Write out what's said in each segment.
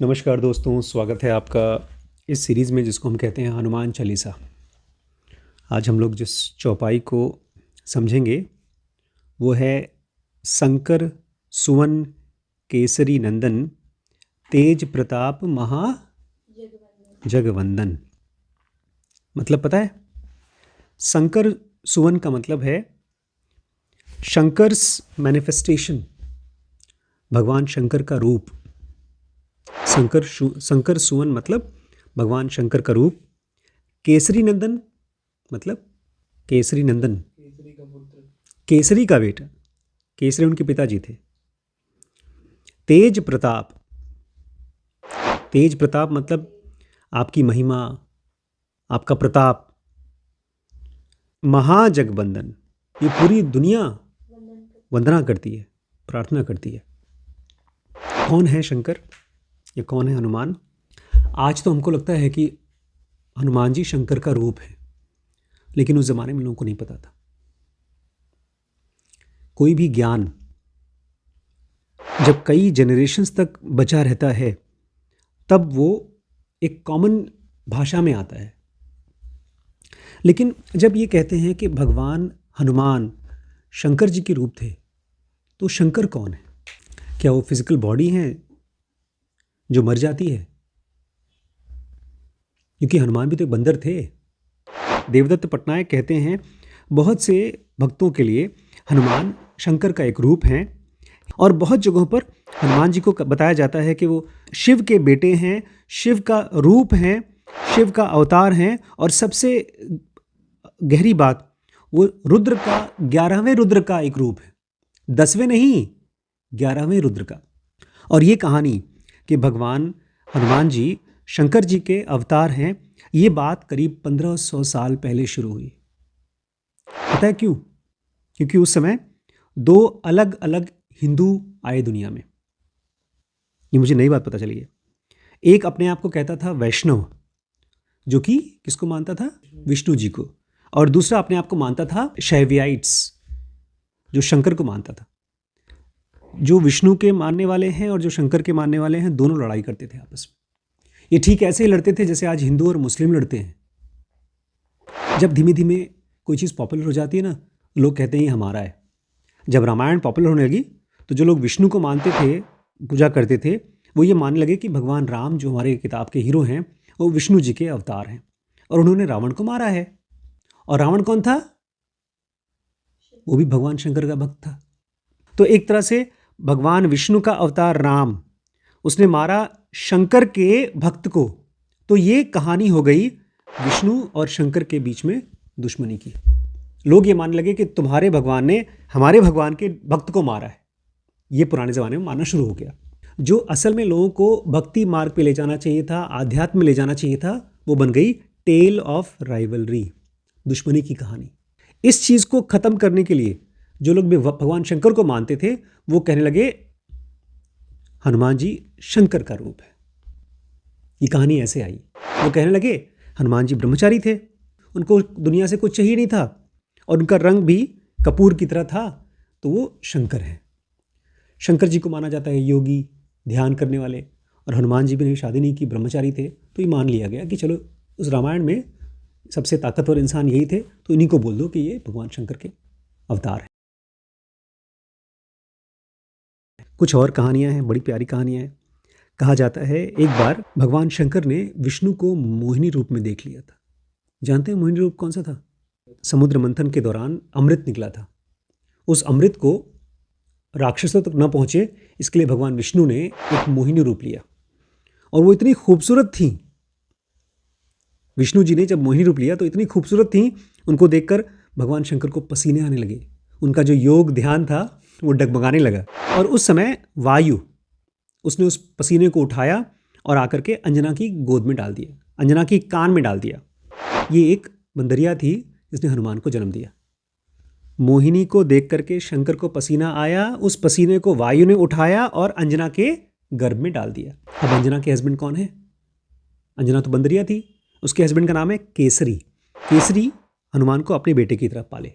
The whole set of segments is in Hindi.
नमस्कार दोस्तों, स्वागत है आपका इस सीरीज़ में जिसको हम कहते हैं हनुमान चालीसा। आज हम लोग जिस चौपाई को समझेंगे वो है शंकर सुवन केसरी नंदन तेज प्रताप महा जगवंदन। मतलब पता है? शंकर सुवन का मतलब है शंकर्स मैनिफेस्टेशन, भगवान शंकर का रूप। शंकर सुवन मतलब भगवान शंकर का रूप। केसरी नंदन मतलब केसरी नंदन, केसरी का बेटा, केसरी उनके पिताजी थे। तेज प्रताप, तेज प्रताप मतलब आपकी महिमा, आपका प्रताप। महाजगवंदन, ये पूरी दुनिया वंदना करती है, प्रार्थना करती है। कौन है शंकर? ये कौन है हनुमान? आज तो हमको लगता है कि हनुमान जी शंकर का रूप है, लेकिन उस जमाने में लोगों को नहीं पता था। कोई भी ज्ञान जब कई जनरेशन्स तक बचा रहता है तब वो एक कॉमन भाषा में आता है। लेकिन जब ये कहते हैं कि भगवान हनुमान शंकर जी के रूप थे, तो शंकर कौन है? क्या वो फिजिकल बॉडी है जो मर जाती है? क्योंकि हनुमान भी तो एक बंदर थे। देवदत्त पटनायक कहते हैं बहुत से भक्तों के लिए हनुमान शंकर का एक रूप है, और बहुत जगहों पर हनुमान जी को बताया जाता है कि वो शिव के बेटे हैं, शिव का रूप हैं, शिव का अवतार हैं, और सबसे गहरी बात, वो रुद्र का 11वें रुद्र का एक रूप है। 10वें नहीं, 11वें रुद्र का। और ये कहानी कि भगवान हनुमान जी शंकर जी के अवतार हैं, ये बात करीब 1500 साल पहले शुरू हुई। पता है क्यों? क्योंकि उस समय दो अलग अलग हिंदू आए दुनिया में। ये मुझे नई बात पता चली है। एक अपने आप को कहता था वैष्णव, जो कि किसको मानता था? विष्णु जी को। और दूसरा अपने आप को मानता था शैवियाइट्स, जो शंकर को मानता था। जो विष्णु के मानने वाले हैं और जो शंकर के मानने वाले हैं, दोनों लड़ाई करते थे आपस में। ये ठीक ऐसे ही लड़ते थे जैसे आज हिंदू और मुस्लिम लड़ते हैं। जब धीमे धीमे कोई चीज़ पॉपुलर हो जाती है ना, लोग कहते हैं ये हमारा है। जब रामायण पॉपुलर होने लगी तो जो लोग विष्णु को मानते थे, पूजा करते थे, वो ये मानने लगे कि भगवान राम जो हमारे किताब के हीरो हैं वो विष्णु जी के अवतार हैं, और उन्होंने रावण को मारा है। और रावण कौन था? वो भी भगवान शंकर का भक्त था। तो एक तरह से भगवान विष्णु का अवतार राम, उसने मारा शंकर के भक्त को। तो ये कहानी हो गई विष्णु और शंकर के बीच में दुश्मनी की। लोग ये मानने लगे कि तुम्हारे भगवान ने हमारे भगवान के भक्त को मारा है। ये पुराने ज़माने में मानना शुरू हो गया। जो असल में लोगों को भक्ति मार्ग पे ले जाना चाहिए था, आध्यात्म में ले जाना चाहिए था, वो बन गई टेल ऑफ राइवलरी, दुश्मनी की कहानी। इस चीज़ को ख़त्म करने के लिए जो लोग भी भगवान शंकर को मानते थे, वो कहने लगे हनुमान जी शंकर का रूप है। ये कहानी ऐसे आई। वो कहने लगे हनुमान जी ब्रह्मचारी थे, उनको दुनिया से कुछ चाहिए नहीं था, और उनका रंग भी कपूर की तरह था, तो वो शंकर हैं। शंकर जी को माना जाता है योगी, ध्यान करने वाले, और हनुमान जी भी ने शादी नहीं की, ब्रह्मचारी थे। तो ये मान लिया गया कि चलो उस रामायण में सबसे ताकतवर इंसान यही थे, तो इन्हीं को बोल दो कि ये भगवान शंकर के अवतार हैं। कुछ और कहानियां हैं, बड़ी प्यारी कहानियां हैं। कहा जाता है एक बार भगवान शंकर ने विष्णु को मोहिनी रूप में देख लिया था। जानते हैं मोहिनी रूप कौन सा था? समुद्र मंथन के दौरान अमृत निकला था। उस अमृत को राक्षसों तक न पहुंचे, इसके लिए भगवान विष्णु ने एक मोहिनी रूप लिया, और वो इतनी खूबसूरत थी। विष्णु जी ने जब मोहिनी रूप लिया तो इतनी खूबसूरत थी, उनको देखकर भगवान शंकर को पसीने आने लगे। उनका जो योग ध्यान था वो डगमगाने लगा। और उस समय वायु, उसने उस पसीने को उठाया और आकर के अंजना की गोद में डाल दिया, अंजना की कान में डाल दिया। ये एक बंदरिया थी जिसने हनुमान को जन्म दिया। मोहिनी को देख करके शंकर को पसीना आया, उस पसीने को वायु ने उठाया और अंजना के गर्भ में डाल दिया। अब अंजना के हस्बैंड कौन है? अंजना तो बंदरिया थी, उसके हस्बैंड का नाम है केसरी। केसरी हनुमान को अपने बेटे की तरफ पाले,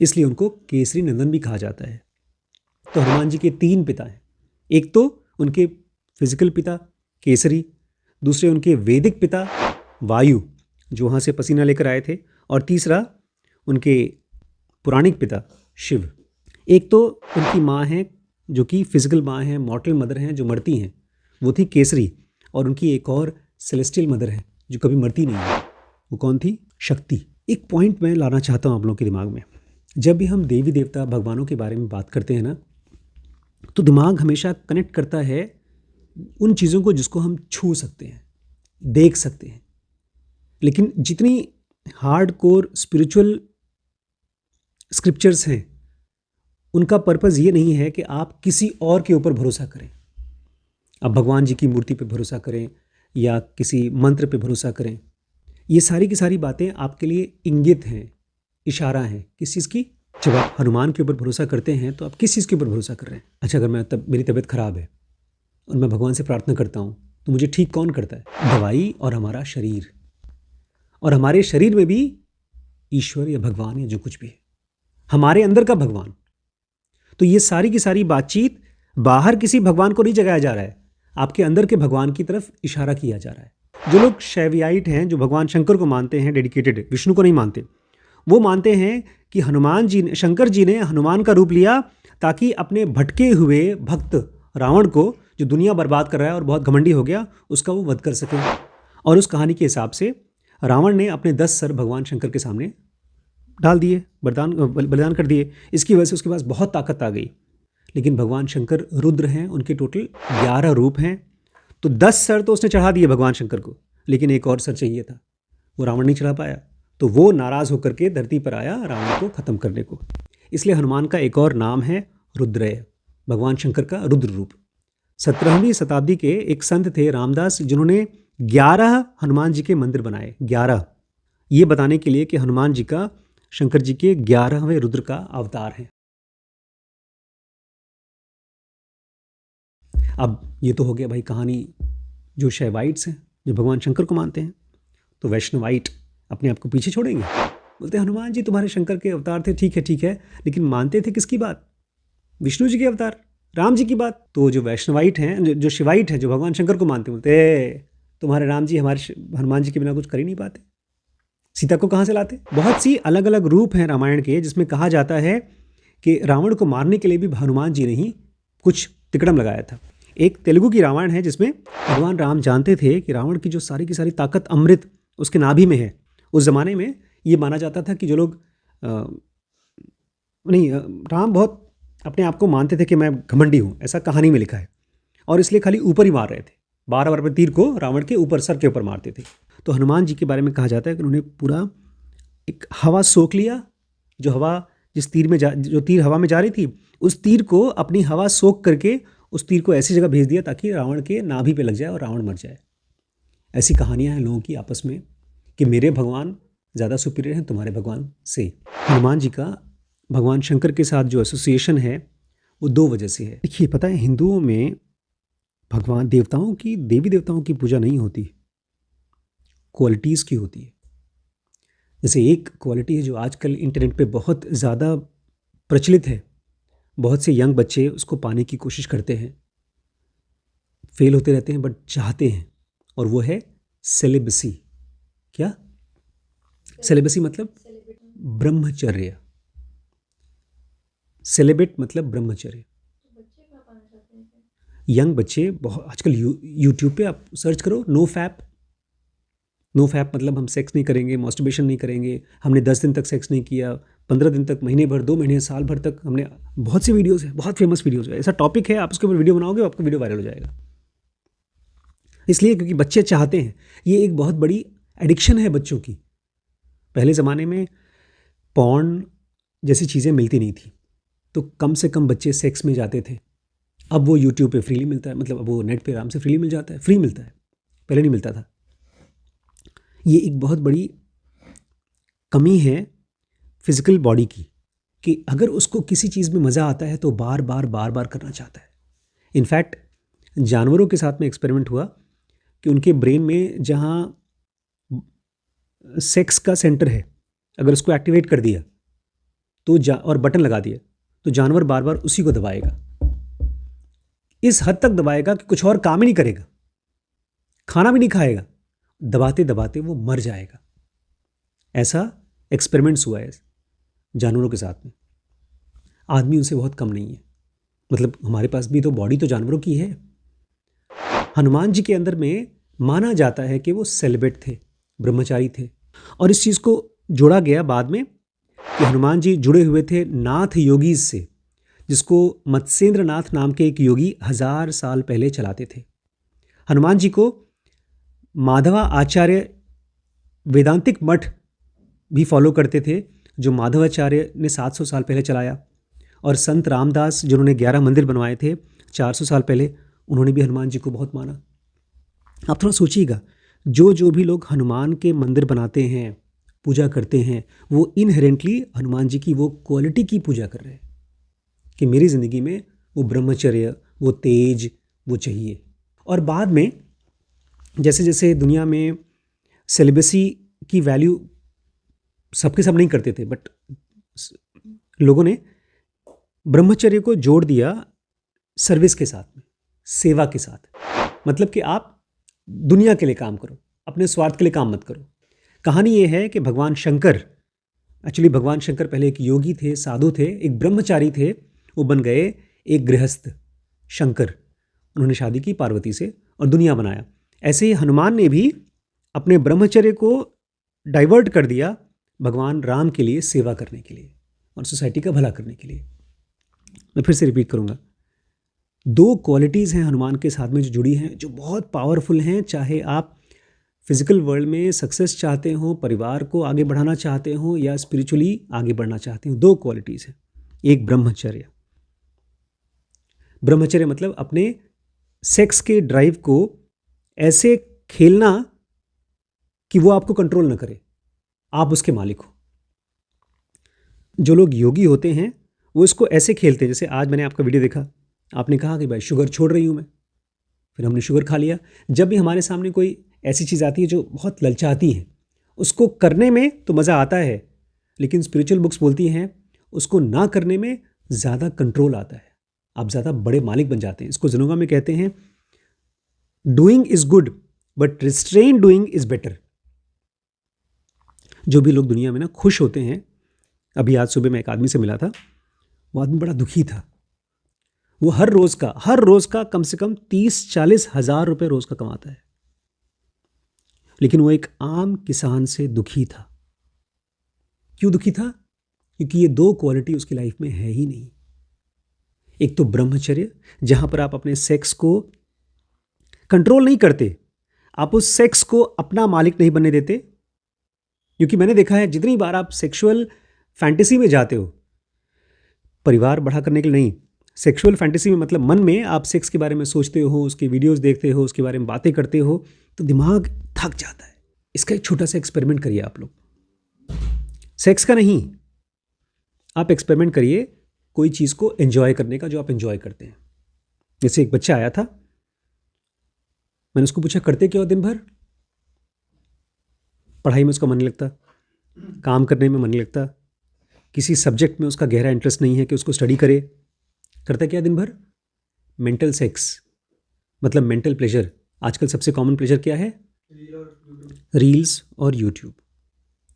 इसलिए उनको केसरी नंदन भी कहा जाता है। तो हनुमान जी के 3 पिता हैं। एक तो उनके फिजिकल पिता केसरी, दूसरे उनके वैदिक पिता वायु जो वहाँ से पसीना लेकर आए थे, और तीसरा उनके पुराणिक पिता शिव। एक तो उनकी माँ हैं जो कि फिजिकल माँ हैं, मॉर्टल मदर हैं जो मरती हैं, वो थी केसरी, और उनकी एक और सेलेस्टियल मदर है जो कभी मरती नहीं है, वो कौन थी? शक्ति। एक पॉइंट मैं लाना चाहता हूँ आप लोगों के दिमाग में, जब भी हम देवी देवता भगवानों के बारे में बात करते हैं ना, तो दिमाग हमेशा कनेक्ट करता है उन चीज़ों को जिसको हम छू सकते हैं, देख सकते हैं। लेकिन जितनी हार्ड कोर स्पिरिचुअल स्क्रिप्चर्स हैं, उनका पर्पज़ ये नहीं है कि आप किसी और के ऊपर भरोसा करें। आप भगवान जी की मूर्ति पे भरोसा करें या किसी मंत्र पे भरोसा करें। ये सारी की सारी बातें आपके लिए इंगित हैं, इशारा है किस चीज़ की। जब आप हनुमान के ऊपर भरोसा करते हैं तो आप किस चीज़ के ऊपर भरोसा कर रहे हैं? अच्छा, अगर मेरी तबीयत ख़राब है और मैं भगवान से प्रार्थना करता हूँ तो मुझे ठीक कौन करता है? दवाई और हमारा शरीर। और हमारे शरीर में भी ईश्वर या भगवान या जो कुछ भी है, हमारे अंदर का भगवान। तो ये सारी की सारी बातचीत बाहर किसी भगवान को नहीं जगाया जा रहा है, आपके अंदर के भगवान की तरफ इशारा किया जा रहा है। जो लोग शैवियाइट हैं, जो भगवान शंकर को मानते हैं, डेडिकेटेड, विष्णु को नहीं मानते, वो मानते हैं कि हनुमान जी ने, शंकर जी ने हनुमान का रूप लिया ताकि अपने भटके हुए भक्त रावण को, जो दुनिया बर्बाद कर रहा है और बहुत घमंडी हो गया, उसका वो वध कर सके। और उस कहानी के हिसाब से रावण ने अपने 10 सर भगवान शंकर के सामने डाल दिए, बलिदान कर दिए। इसकी वजह से उसके पास बहुत ताकत आ गई। लेकिन भगवान शंकर रुद्र हैं, उनके टोटल 11 रूप हैं। तो 10 सर तो उसने चढ़ा दिए भगवान शंकर को, लेकिन एक और सर चाहिए था, वो रावण नहीं चढ़ा पाया। तो वो नाराज़ होकर के धरती पर आया रावण को ख़त्म करने को। इसलिए हनुमान का एक और नाम है रुद्रय, भगवान शंकर का रुद्र रूप। 17वीं शताब्दी के एक संत थे रामदास, जिन्होंने 11 हनुमान जी के मंदिर बनाए। 11, ये बताने के लिए कि हनुमान जी का, शंकर जी के 11वें रुद्र का अवतार है। अब ये तो हो गया भाई कहानी जो शैवाइट्स हैं, जो भगवान शंकर को मानते हैं। तो वैष्णवाइट अपने आप को पीछे छोड़ेंगे, बोलते हैं हनुमान जी तुम्हारे शंकर के अवतार थे, ठीक है, लेकिन मानते थे किसकी बात? विष्णु जी के अवतार, राम जी की बात। तो जो वैष्णवाइट हैं, जो शिवाइट हैं, जो भगवान शंकर को मानते, बोलते तुम्हारे राम जी हमारे हनुमान जी के बिना कुछ कर ही नहीं पाते, सीता को कहाँ से लाते? बहुत सी अलग अलग रूप हैं रामायण के, जिसमें कहा जाता है कि रावण को मारने के लिए भी हनुमान जी ने ही कुछ तिकड़म लगाया था। एक तेलुगु की रामायण है जिसमें भगवान राम जानते थे कि रावण की जो सारी की सारी ताकत, अमृत उसके नाभि में है। उस ज़माने में ये माना जाता था कि जो लोग राम बहुत अपने आप को मानते थे कि मैं घमंडी हूँ, ऐसा कहानी में लिखा है, और इसलिए खाली ऊपर ही मार रहे थे। 12 बार तीर को रावण के ऊपर, सर के ऊपर मारते थे। तो हनुमान जी के बारे में कहा जाता है कि उन्होंने पूरा एक हवा सोख लिया, जो हवा जिस तीर में जो तीर हवा में जा रही थी, उस तीर को अपनी हवा सोख करके उस तीर को ऐसी जगह भेज दिया ताकि रावण के नाभि पे लग जाए और रावण मर जाए। ऐसी कहानियां हैं लोगों की आपस में कि मेरे भगवान ज़्यादा सुपीरियर हैं तुम्हारे भगवान से। हनुमान जी का भगवान शंकर के साथ जो एसोसिएशन है वो 2 वजह से है। देखिए, पता है हिंदुओं में भगवान देवताओं की, देवी देवताओं की पूजा नहीं होती, क्वालिटीज़ की होती है। जैसे एक क्वालिटी है जो आजकल इंटरनेट पे बहुत ज़्यादा प्रचलित है, बहुत से यंग बच्चे उसको पाने की कोशिश करते हैं, फेल होते रहते हैं, बट चाहते हैं, और वो है सेलिबसी। क्या सेलिबसी मतलब? ब्रह्मचर्य। सेलिब्रेट मतलब ब्रह्मचर्य। यंग बच्चे बहुत आजकल यूट्यूब पे आप सर्च करो, नो फैप। नो फैप मतलब हम सेक्स नहीं करेंगे, मॉस्टरबेशन नहीं करेंगे, हमने 10 दिन तक सेक्स नहीं किया, 15 दिन तक, महीने भर, 2 महीने, साल भर तक हमने, बहुत सी वीडियोस है, बहुत फेमस वीडियोस है। ऐसा टॉपिक है, आप उसके ऊपर वीडियो बनाओगे आपका वीडियो वायरल हो जाएगा। इसलिए क्योंकि बच्चे चाहते हैं, ये एक बहुत बड़ी एडिक्शन है बच्चों की। पहले ज़माने में पॉर्न जैसी चीज़ें मिलती नहीं थी, तो कम से कम बच्चे सेक्स में जाते थे। अब वो यूट्यूब पे फ्रीली मिलता है, मतलब अब वो नेट पे आराम से फ्रीली मिल जाता है, फ्री मिलता है, पहले नहीं मिलता था। ये एक बहुत बड़ी कमी है फिज़िकल बॉडी की, कि अगर उसको किसी चीज़ में मज़ा आता है तो बार बार करना चाहता है। इनफैक्ट जानवरों के साथ में एक्सपेरिमेंट हुआ कि उनके ब्रेन में जहाँ सेक्स का सेंटर है, अगर उसको एक्टिवेट कर दिया तो और बटन लगा दिया तो जानवर बार बार उसी को दबाएगा। इस हद तक दबाएगा कि कुछ और काम ही नहीं करेगा, खाना भी नहीं खाएगा, दबाते दबाते वो मर जाएगा। ऐसा एक्सपेरिमेंट्स हुआ है जानवरों के साथ में। आदमी उनसे बहुत कम नहीं है, मतलब हमारे पास भी तो बॉडी तो जानवरों की है। हनुमान जी के अंदर में माना जाता है कि वो सेलिब्रेट थे, ब्रह्मचारी थे, और इस चीज़ को जोड़ा गया बाद में कि हनुमान जी जुड़े हुए थे नाथ योगीज से, जिसको मत्स्येंद्र नाथ नाम के एक योगी 1000 साल पहले चलाते थे। हनुमान जी को माधवा आचार्य वेदांतिक मठ भी फॉलो करते थे, जो माधवाचार्य ने 700 साल पहले चलाया। और संत रामदास जिन्होंने 11 मंदिर बनवाए थे 400 साल पहले, उन्होंने भी हनुमान जी को बहुत माना। आप थोड़ा सोचिएगा, जो भी लोग हनुमान के मंदिर बनाते हैं, पूजा करते हैं, वो इनहेरेंटली हनुमान जी की वो क्वालिटी की पूजा कर रहे हैं कि मेरी ज़िंदगी में वो ब्रह्मचर्य, वो तेज, वो चाहिए। और बाद में जैसे जैसे दुनिया में सेलिबेसी की वैल्यू सबके सब नहीं करते थे, बट लोगों ने ब्रह्मचर्य को जोड़ दिया सर्विस के साथ में, सेवा के साथ। मतलब कि आप दुनिया के लिए काम करो, अपने स्वार्थ के लिए काम मत करो। कहानी ये है कि भगवान शंकर पहले एक योगी थे, साधु थे, एक ब्रह्मचारी थे, वो बन गए एक गृहस्थ शंकर। उन्होंने शादी की पार्वती से और दुनिया बनाया। ऐसे ही हनुमान ने भी अपने ब्रह्मचर्य को डाइवर्ट कर दिया भगवान राम के लिए सेवा करने के लिए और सोसाइटी का भला करने के लिए। मैं फिर से रिपीट करूंगा, 2 क्वालिटीज़ हैं हनुमान के साथ में जो जुड़ी हैं, जो बहुत पावरफुल हैं। चाहे आप फिजिकल वर्ल्ड में सक्सेस चाहते हो, परिवार को आगे बढ़ाना चाहते हो, या स्पिरिचुअली आगे बढ़ना चाहते हो, 2 क्वालिटीज़ हैं। एक ब्रह्मचर्य मतलब अपने सेक्स के ड्राइव को ऐसे खेलना कि वो आपको कंट्रोल ना करे, आप उसके मालिक हो। जो लोग योगी होते हैं वो इसको ऐसे खेलते हैं, जैसे आज मैंने आपका वीडियो देखा, आपने कहा कि भाई शुगर छोड़ रही हूँ मैं, फिर हमने शुगर खा लिया। जब भी हमारे सामने कोई ऐसी चीज़ आती है जो बहुत ललचाती है, उसको करने में तो मज़ा आता है, लेकिन स्पिरिचुअल बुक्स बोलती हैं उसको ना करने में ज़्यादा कंट्रोल आता है, आप ज़्यादा बड़े मालिक बन जाते हैं। इसको जनोगा में कहते हैं doing is good but restrain doing is better. जो भी लोग दुनिया में ना खुश होते हैं, अभी आज सुबह मैं एक आदमी से मिला था, वो आदमी बड़ा दुखी था। वो हर रोज़ का कम से कम 30-40 हज़ार रुपये रोज़ का कमाता है, लेकिन वो एक आम किसान से दुखी था। क्यों दुखी था? क्योंकि ये 2 क्वालिटी उसकी लाइफ में है ही नहीं। एक तो ब्रह्मचर्य, जहां पर आप अपने सेक्स को कंट्रोल नहीं करते, आप उस सेक्स को अपना मालिक नहीं बनने देते। क्योंकि मैंने देखा है जितनी बार आप सेक्सुअल फैंटेसी में जाते हो, परिवार बढ़ा करने के लिए नहीं, सेक्सुअल फैंटेसी में मतलब मन में आप सेक्स के बारे में सोचते हो, उसकी वीडियोस देखते हो, उसके बारे में बातें करते हो, तो दिमाग थक जाता है। इसका एक छोटा सा एक्सपेरिमेंट करिए आप लोग, सेक्स का नहीं, आप एक्सपेरिमेंट करिए कोई चीज़ को एंजॉय करने का जो आप एंजॉय करते हैं। जैसे एक बच्चा आया था, मैंने उसको पूछा करते क्या हो दिन भर? पढ़ाई में उसका मन नहीं लगता, काम करने में मन नहीं लगता, किसी सब्जेक्ट में उसका गहरा इंटरेस्ट नहीं है कि उसको स्टडी करे। करता क्या दिन भर? मेंटल सेक्स, मतलब मेंटल प्लेजर। आजकल सबसे कॉमन प्लेजर क्या है? रील्स और यूट्यूब,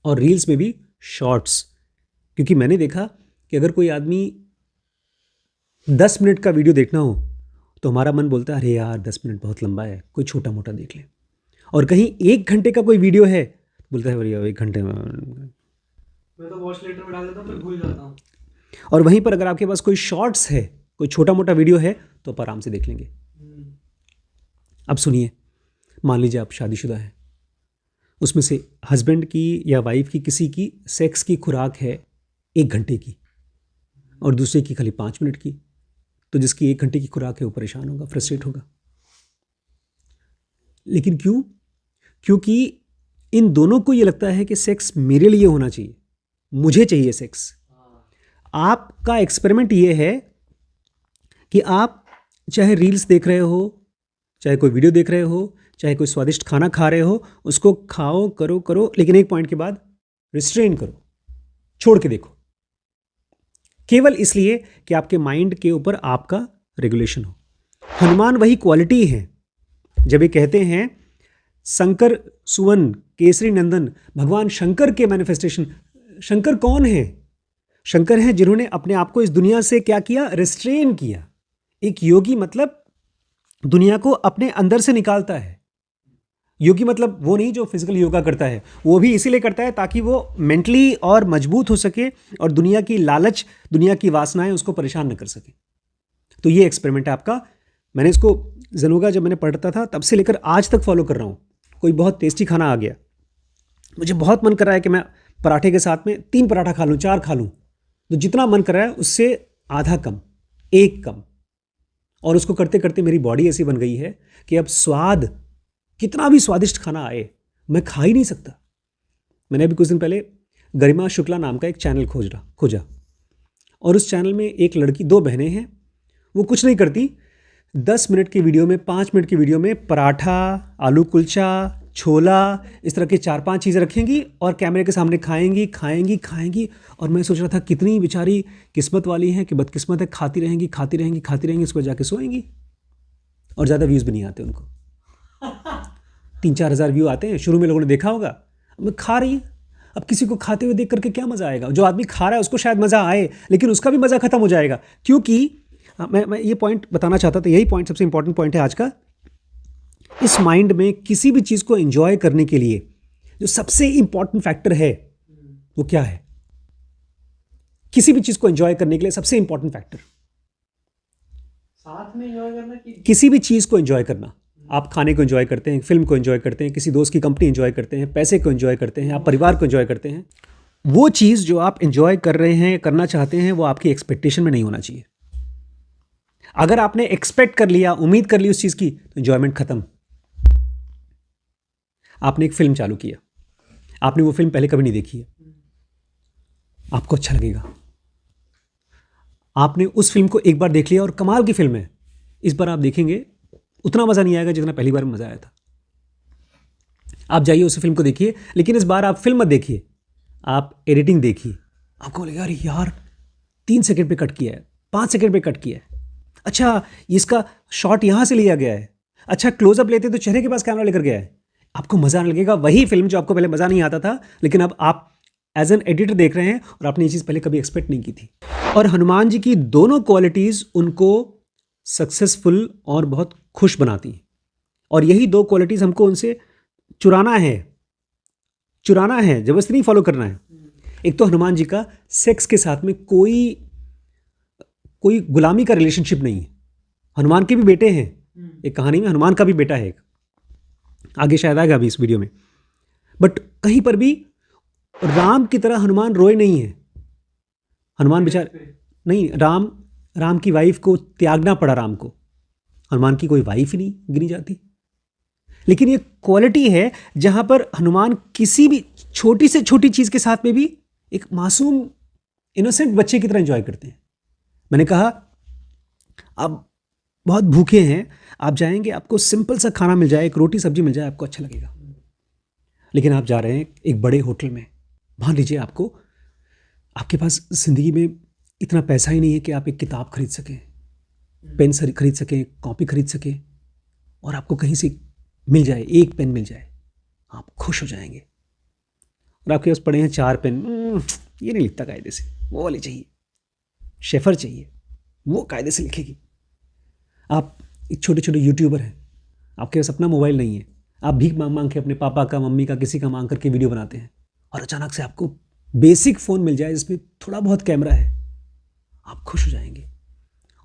और रील्स में भी शॉर्ट्स। क्योंकि मैंने देखा कि अगर कोई आदमी 10 मिनट का वीडियो देखना हो तो हमारा मन बोलता है अरे यार 10 मिनट बहुत लंबा है, कोई छोटा मोटा देख लें। और कहीं 1 घंटे का कोई वीडियो है, बोलता है भैया 1 घंटे में मैं तो वॉच लेटर में डाल देता हूँ, फिर भूल जाता हूँ। और वहीं पर अगर आपके पास कोई शॉर्ट्स है, कोई छोटा मोटा वीडियो है, तो आप आराम से देख लेंगे। अब सुनिए, मान लीजिए आप शादीशुदा हैं, उसमें से हस्बैंड की या वाइफ की किसी की सेक्स की खुराक है 1 घंटे की और दूसरे की खाली 5 मिनट की, तो जिसकी 1 घंटे की खुराक है वो परेशान होगा, फ्रस्ट्रेट होगा। लेकिन क्यों? क्योंकि इन दोनों को ये लगता है कि सेक्स मेरे लिए होना चाहिए, मुझे चाहिए सेक्स। आपका एक्सपेरिमेंट ये है कि आप चाहे रील्स देख रहे हो, चाहे कोई वीडियो देख रहे हो, चाहे कोई स्वादिष्ट खाना खा रहे हो, उसको खाओ, करो, लेकिन एक पॉइंट के बाद रिस्ट्रेन करो, छोड़ के देखो, केवल इसलिए कि आपके माइंड के ऊपर आपका रेगुलेशन हो। हनुमान वही क्वालिटी है। जब ये कहते हैं शंकर सुवन केसरी नंदन, भगवान शंकर के मैनिफेस्टेशन। शंकर कौन है? शंकर हैं जिन्होंने अपने आप को इस दुनिया से क्या किया? रिस्ट्रेन किया। एक योगी मतलब दुनिया को अपने अंदर से निकालता है। योगी मतलब वो नहीं जो फिजिकल योगा करता है, वो भी इसीलिए करता है ताकि वो मेंटली और मजबूत हो सके और दुनिया की लालच, दुनिया की वासनाएं उसको परेशान न कर सके। तो ये एक्सपेरिमेंट है आपका। मैंने इसको ज़ेनोगा जब मैंने पढ़ता था तब से लेकर आज तक फॉलो कर रहा हूँ। कोई बहुत टेस्टी खाना आ गया, मुझे बहुत मन कर रहा है कि मैं पराठे के साथ में 3 पराठा खा लूँ, 4 खा लूँ, तो जितना मन कर रहा है उससे आधा कम, 1 कम। और उसको करते करते मेरी बॉडी ऐसी बन गई है कि अब स्वाद, कितना भी स्वादिष्ट खाना आए, मैं खा ही नहीं सकता। मैंने अभी कुछ दिन पहले गरिमा शुक्ला नाम का एक चैनल खोजा और उस चैनल में एक लड़की, 2 बहनें हैं, वो कुछ नहीं करती, 10 मिनट की वीडियो में, 5 मिनट की वीडियो में पराठा, आलू कुलचा, छोला, इस तरह की 4-5 चीज़ें रखेंगी और कैमरे के सामने खाएंगी। और मैं सोच रहा था कितनी बेचारी किस्मत वाली हैं कि बदकिस्मत है, खाती रहेंगी, उसके बाद जाके सोएंगी और ज़्यादा व्यूज़ भी नहीं आते उनको। 3-4 हज़ार व्यू आते हैं। शुरू में लोगों ने देखा होगा, अब खा रही है। अब किसी को खाते हुए देख करके क्या मज़ा आएगा? जो आदमी खा रहा है उसको शायद मज़ा आए, लेकिन उसका भी मज़ा खत्म हो जाएगा। क्योंकि मैं ये पॉइंट बताना चाहता था, यही पॉइंट सबसे इंपॉर्टेंट पॉइंट है आज का। इस माइंड में किसी भी चीज़ को एंजॉय करने के लिए जो सबसे इंपॉर्टेंट फैक्टर है वो क्या है? किसी भी चीज़ को एंजॉय करने के लिए सबसे इंपॉर्टेंट फैक्टर, साथ में एंजॉय करना कि किसी भी चीज़ को एंजॉय करना। आप खाने को एंजॉय करते हैं, फिल्म को एंजॉय करते हैं, किसी दोस्त की कंपनी एंजॉय करते हैं, पैसे को एंजॉय करते हैं, आप परिवार को एंजॉय करते हैं। वो चीज़ जो आप एंजॉय कर रहे हैं, करना चाहते हैं, वो आपकी एक्सपेक्टेशन में नहीं होना चाहिए। अगर आपने एक्सपेक्ट कर लिया, उम्मीद कर ली उस चीज़ की, तो एंजॉयमेंट खत्म। आपने एक फिल्म चालू किया, आपने वो फिल्म पहले कभी नहीं देखी है, आपको अच्छा लगेगा। आपने उस फिल्म को एक बार देख लिया और कमाल की फिल्म है, इस बार आप देखेंगे उतना मज़ा नहीं आएगा जितना पहली बार में मज़ा आया था। आप जाइए उस फिल्म को देखिए, लेकिन इस बार आप फिल्म मत देखिए, आप एडिटिंग देखिए। आपको लगेगा अरे यार 3 सेकंड पे कट किया है, 5 सेकंड पे कट किया है, अच्छा इसका शॉट यहाँ से लिया गया है, अच्छा क्लोजअप लेते तो चेहरे के पास कैमरा लेकर गया है। आपको मज़ा आने लगेगा। वही फिल्म जो आपको पहले मज़ा नहीं आता था, लेकिन अब आप एज एन एडिटर देख रहे हैं और आपने ये चीज़ पहले कभी एक्सपेक्ट नहीं की थी। और हनुमान जी की दोनों क्वालिटीज़ उनको सक्सेसफुल और बहुत खुश बनाती हैं। और यही 2 क्वालिटीज़ हमको उनसे चुराना है, ज़बरदस्ती नहीं फॉलो करना है। एक तो हनुमान जी का सेक्स के साथ में कोई गुलामी का रिलेशनशिप नहीं है। हनुमान के भी बेटे हैं, एक कहानी में हनुमान का भी बेटा है एक, आगे शायद आएगा अभी इस वीडियो में। बट कहीं पर भी राम की तरह हनुमान रोए नहीं है। हनुमान बेचारे नहीं, राम की वाइफ को त्यागना पड़ा राम को। हनुमान की कोई वाइफ ही नहीं गिनी जाती। लेकिन ये क्वालिटी है जहां पर हनुमान किसी भी छोटी से छोटी चीज़ के साथ में भी एक मासूम इनोसेंट बच्चे की तरह एंजॉय करते हैं। मैंने कहा आप बहुत भूखे हैं, आप जाएंगे, आपको सिंपल सा खाना मिल जाए, एक रोटी सब्जी मिल जाए, आपको अच्छा लगेगा। लेकिन आप जा रहे हैं एक बड़े होटल में, मान लीजिए आपके पास ज़िंदगी में इतना पैसा ही नहीं है कि आप एक किताब खरीद सकें, पेन खरीद सकें, कॉपी खरीद सकें, और आपको कहीं से मिल जाए, एक पेन मिल जाए, आप खुश हो जाएंगे। और आपके पास पड़े हैं 4 पेन, ये नहीं लिखता कायदे से, वो वाली चाहिए, शेफर चाहिए, वो कायदे से लिखेगी। आप एक छोटे छोटे यूट्यूबर हैं, आपके पास अपना मोबाइल नहीं है, आप भीख मांग मांग के अपने पापा का, मम्मी का, किसी का मांग करके वीडियो बनाते हैं, और अचानक से आपको बेसिक फ़ोन मिल जाए जिसमें थोड़ा बहुत कैमरा है, आप खुश हो जाएंगे।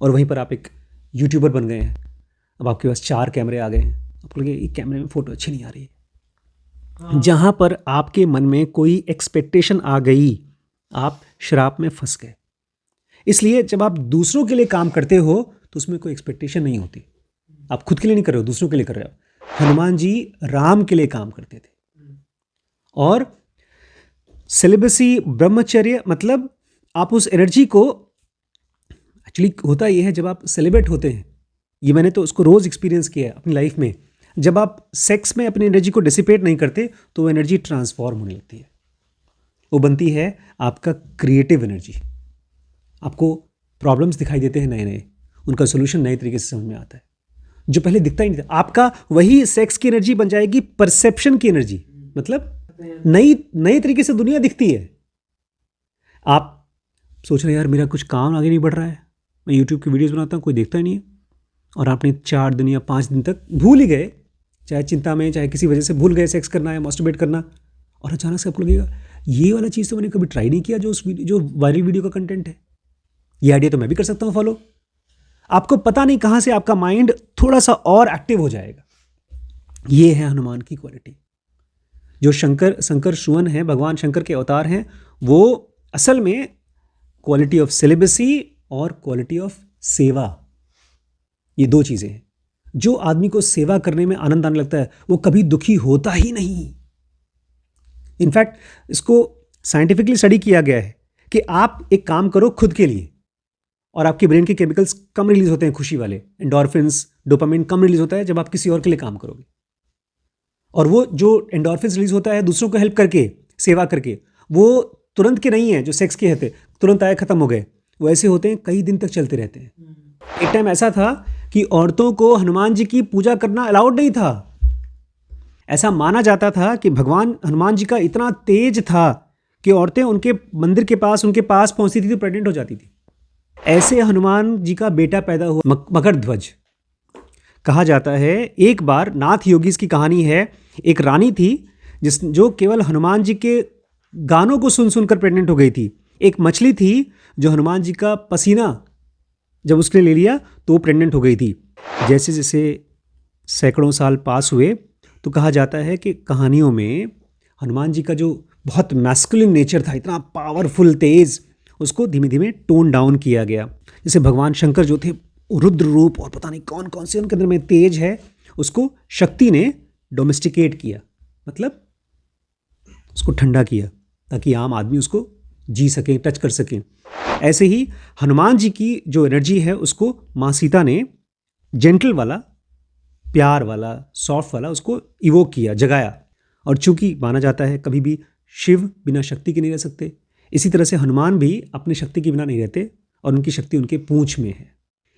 और वहीं पर आप एक यूट्यूबर बन गए हैं, अब आपके पास 4 कैमरे आ गए हैं, आपको लगे एक कैमरे में फ़ोटो अच्छी नहीं आ रही है। जहाँ पर आपके मन में कोई एक्सपेक्टेशन आ गई, आप शराब में फंस गए। इसलिए जब आप दूसरों के लिए काम करते हो तो उसमें कोई एक्सपेक्टेशन नहीं होती। आप खुद के लिए नहीं कर रहे हो, दूसरों के लिए कर रहे हो। हनुमान जी राम के लिए काम करते थे। और सेलिबसी, ब्रह्मचर्य, मतलब आप उस एनर्जी को, एक्चुअली होता यह है जब आप सेलिब्रेट होते हैं, ये मैंने तो उसको रोज़ एक्सपीरियंस किया है अपनी लाइफ में, जब आप सेक्स में अपनी एनर्जी को डिसिपेट नहीं करते तो वो एनर्जी ट्रांसफॉर्म होने लगती है, वो बनती है आपका क्रिएटिव एनर्जी। आपको प्रॉब्लम्स दिखाई देते हैं नए नए, उनका सोल्यूशन नए तरीके से समझ में आता है। जो पहले दिखता ही नहीं था। आपका वही सेक्स की एनर्जी बन जाएगी परसेप्शन की एनर्जी, मतलब नई नए तरीके से दुनिया दिखती है। आप सोच रहे हैं यार मेरा कुछ काम आगे नहीं बढ़ रहा है, मैं यूट्यूब की वीडियोस बनाता हूँ, कोई देखता ही नहीं है, और आपने 4 दिन या 5 दिन तक भूल ही गए, चाहे चिंता में चाहे किसी वजह से भूल गए सेक्स करना है, मास्टरबेट करना, और अचानक से आपको लगेगा ये वाला चीज़ तो मैंने कभी ट्राई नहीं किया, जो वायरल वीडियो का कंटेंट है, ये आइडिया तो मैं भी कर सकता हूँ फॉलो। आपको पता नहीं कहाँ से आपका माइंड थोड़ा सा और एक्टिव हो जाएगा। ये है हनुमान की क्वालिटी। जो शंकर सुवन है, भगवान शंकर के अवतार हैं, वो असल में क्वालिटी ऑफ सेलिबसी और क्वालिटी ऑफ सेवा, ये 2 चीज़ें हैं। जो आदमी को सेवा करने में आनंद आने लगता है वो कभी दुखी होता ही नहीं। इनफैक्ट इसको साइंटिफिकली स्टडी किया गया है कि आप एक काम करो खुद के लिए और आपके ब्रेन के केमिकल्स कम रिलीज होते हैं, खुशी वाले एंडोर्फिन्स, डोपामिन कम रिलीज होता है जब आप किसी और के लिए काम करोगे। और वो जो एंडोर्फिन्स रिलीज होता है दूसरों को हेल्प करके, सेवा करके, वो तुरंत के नहीं है जो सेक्स के होते तुरंत आए खत्म हो गए, वो ऐसे होते हैं कई दिन तक चलते रहते हैं। एक टाइम ऐसा था कि औरतों को हनुमान जी की पूजा करना अलाउड नहीं था। ऐसा माना जाता था कि भगवान हनुमान जी का इतना तेज था कि औरतें उनके मंदिर के पास उनके पास पहुंचती थी तो प्रेग्नेंट हो जाती थी। ऐसे हनुमान जी का बेटा पैदा हुआ मकरध्वज। कहा जाता है एक बार नाथ योगीज की कहानी है, एक रानी थी जो केवल हनुमान जी के गानों को सुन सुनकर प्रेग्नेंट हो गई थी। एक मछली थी जो हनुमान जी का पसीना जब उसने ले लिया तो वो प्रेग्नेंट हो गई थी। जैसे जैसे सैकड़ों साल पास हुए तो कहा जाता है कि कहानियों में हनुमान जी का जो बहुत मैस्कुलिन नेचर था, इतना पावरफुल तेज, उसको धीमे धीमे टोन डाउन किया गया। जैसे भगवान शंकर जो थे रुद्र रूप और पता नहीं कौन कौन से उनके अंदर में तेज है, उसको शक्ति ने डोमेस्टिकेट किया, मतलब उसको ठंडा किया ताकि आम आदमी उसको जी सके, टच कर सके। ऐसे ही हनुमान जी की जो एनर्जी है उसको माँ सीता ने जेंटल वाला, प्यार वाला, सॉफ्ट वाला उसको इवोक किया, जगाया। और चूंकि माना जाता है कभी भी शिव बिना शक्ति के नहीं रह सकते, इसी तरह से हनुमान भी अपनी शक्ति के बिना नहीं रहते और उनकी शक्ति उनके पूंछ में है।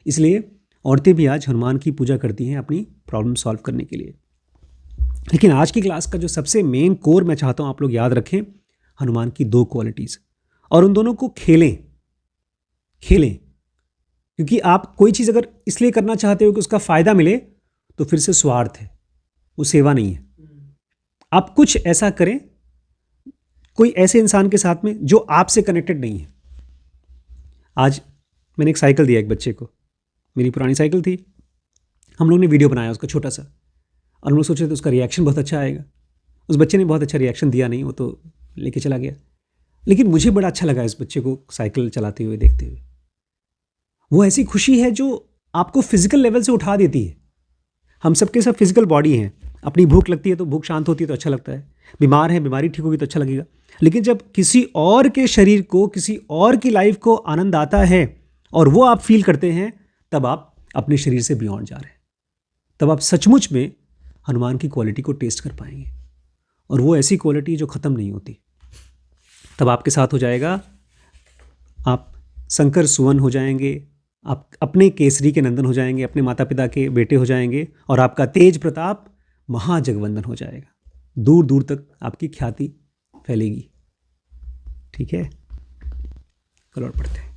इसलिए औरतें भी आज हनुमान की पूजा करती हैं अपनी प्रॉब्लम सॉल्व करने के लिए। लेकिन आज की क्लास का जो सबसे मेन कोर मैं चाहता हूँ आप लोग याद रखें, हनुमान की 2 क्वालिटीज़, और उन दोनों को खेलें। क्योंकि आप कोई चीज़ अगर इसलिए करना चाहते हो कि उसका फ़ायदा मिले तो फिर से स्वार्थ है, वो सेवा नहीं है। आप कुछ ऐसा करें कोई ऐसे इंसान के साथ में जो आपसे कनेक्टेड नहीं है। आज मैंने एक साइकिल दिया एक बच्चे को, मेरी पुरानी साइकिल थी, हम लोग ने वीडियो बनाया उसका छोटा सा, और हम लोग सोचे थे उसका रिएक्शन बहुत अच्छा आएगा। उस बच्चे ने बहुत अच्छा रिएक्शन दिया नहीं, वो तो लेके चला गया। लेकिन मुझे बड़ा अच्छा लगा इस बच्चे को साइकिल चलाते हुए देखते हुए। वो ऐसी खुशी है जो आपको फिजिकल लेवल से उठा देती है। हम सबके सब फिजिकल बॉडी हैं, अपनी भूख लगती है तो भूख शांत होती है तो अच्छा लगता है, बीमार है बीमारी ठीक होगी तो अच्छा लगेगा। लेकिन जब किसी और के शरीर को, किसी और की लाइफ को आनंद आता है और वो आप फील करते हैं, तब आप अपने शरीर से बियॉन्ड जा रहे हैं, तब आप सचमुच में हनुमान की क्वालिटी को टेस्ट कर पाएंगे। और वो ऐसी क्वालिटी जो ख़त्म नहीं होती। तब आपके साथ हो जाएगा, आप शंकर सुवन हो जाएंगे, आप अपने केसरी के नंदन हो जाएंगे, अपने माता पिता के बेटे हो जाएंगे, और आपका तेज प्रताप महाजगवंदन हो जाएगा। दूर दूर तक आपकी ख्याति फैलेगी। ठीक है, कल और पढ़ते हैं।